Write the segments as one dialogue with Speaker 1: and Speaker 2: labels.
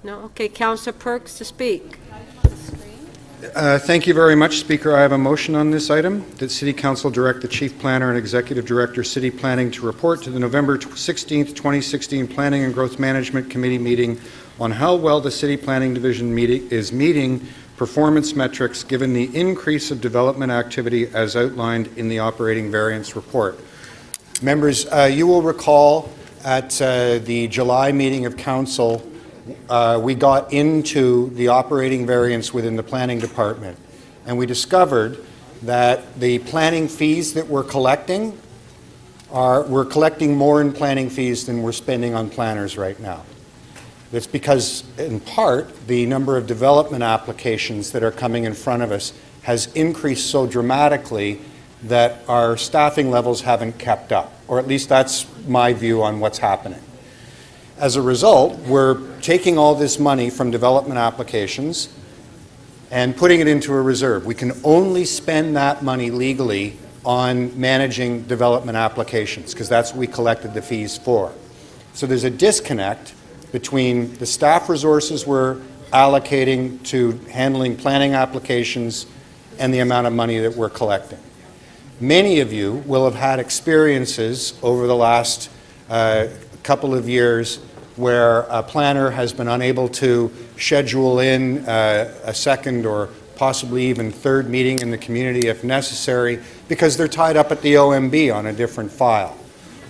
Speaker 1: No? Okay, Councillor Perks to speak.
Speaker 2: Thank you very much, Speaker. I have a motion on this item that City Council direct the Chief Planner and Executive Director, City Planning, to report to the November 16th, 2016 Planning and Growth Management Committee meeting on how well the City Planning Division is meeting performance metrics given the increase of development activity as outlined in the operating variance report. Members, you will recall at the July meeting of Council, we got into the operating variance within the planning department, and we discovered that the planning fees that we're collecting we're collecting more in planning fees than we're spending on planners right now. That's because, in part, the number of development applications that are coming in front of us has increased so dramatically that our staffing levels haven't kept up, or at least that's my view on what's happening. As a result, we're taking all this money from development applications and putting it into a reserve. We can only spend that money legally on managing development applications because that's what we collected the fees for. So there's a disconnect between the staff resources we're allocating to handling planning applications and the amount of money that we're collecting. Many of you will have had experiences over the last couple of years where a planner has been unable to schedule in a second or possibly even third meeting in the community if necessary because they're tied up at the OMB on a different file.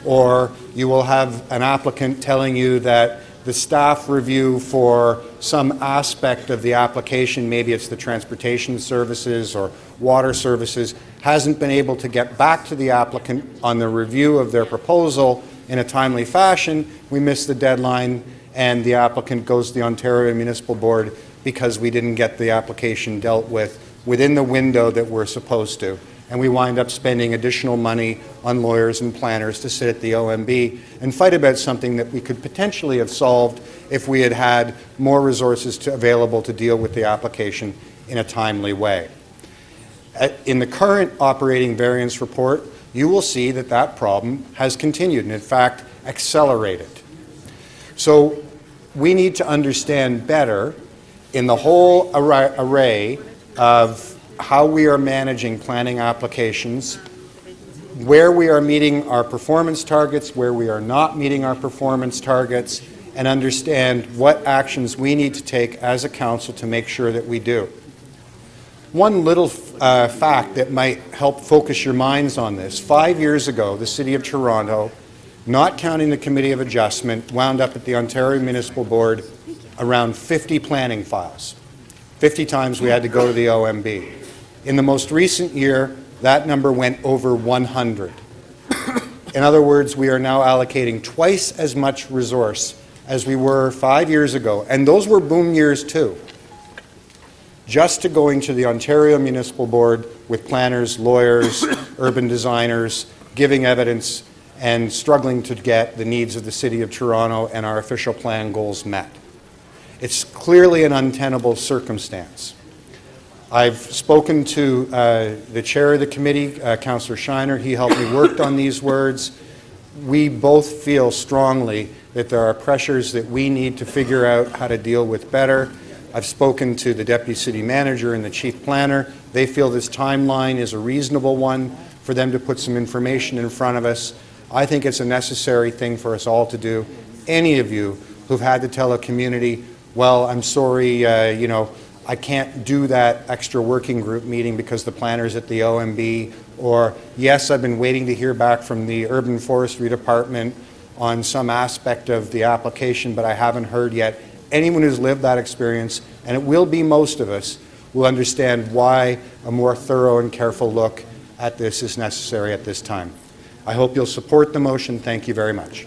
Speaker 2: Or you will have an applicant telling you that the staff review for some aspect of the application, maybe it's the transportation services or water services, hasn't been able to get back to the applicant on the review of their proposal in a timely fashion. We miss the deadline and the applicant goes to the Ontario Municipal Board because we didn't get the application dealt with within the window that we're supposed to. And we wind up spending additional money on lawyers and planners to sit at the OMB and fight about something that we could potentially have solved if we had had more resources available to deal with the application in a timely way. In the current operating variance report, you will see that that problem has continued and, in fact, accelerated. So we need to understand better in the whole array of how we are managing planning applications, where we are meeting our performance targets, where we are not meeting our performance targets, and understand what actions we need to take as a council to make sure that we do. One little fact that might help focus your minds on this: 5 years ago, the City of Toronto, not counting the Committee of Adjustment, wound up at the Ontario Municipal Board around 50 planning files. 50 times we had to go to the OMB. In the most recent year, that number went over 100. In other words, we are now allocating twice as much resource as we were 5 years ago, and those were boom years too, just to going to the Ontario Municipal Board with planners, lawyers, urban designers, giving evidence and struggling to get the needs of the City of Toronto and our official plan goals met. It's clearly an untenable circumstance. I've spoken to the chair of the committee, Councillor Shiner. He helped me work on these words. We both feel strongly that there are pressures that we need to figure out how to deal with better. I've spoken to the Deputy City Manager and the Chief Planner. They feel this timeline is a reasonable one for them to put some information in front of us. I think it's a necessary thing for us all to do. Any of you who've had to tell a community, well, I'm sorry, I can't do that extra working group meeting because the planner's at the OMB, or yes, I've been waiting to hear back from the Urban Forestry Department on some aspect of the application, but I haven't heard yet. Anyone who's lived that experience, and it will be most of us, will understand why a more thorough and careful look at this is necessary at this time. I hope you'll support the motion. Thank you very much.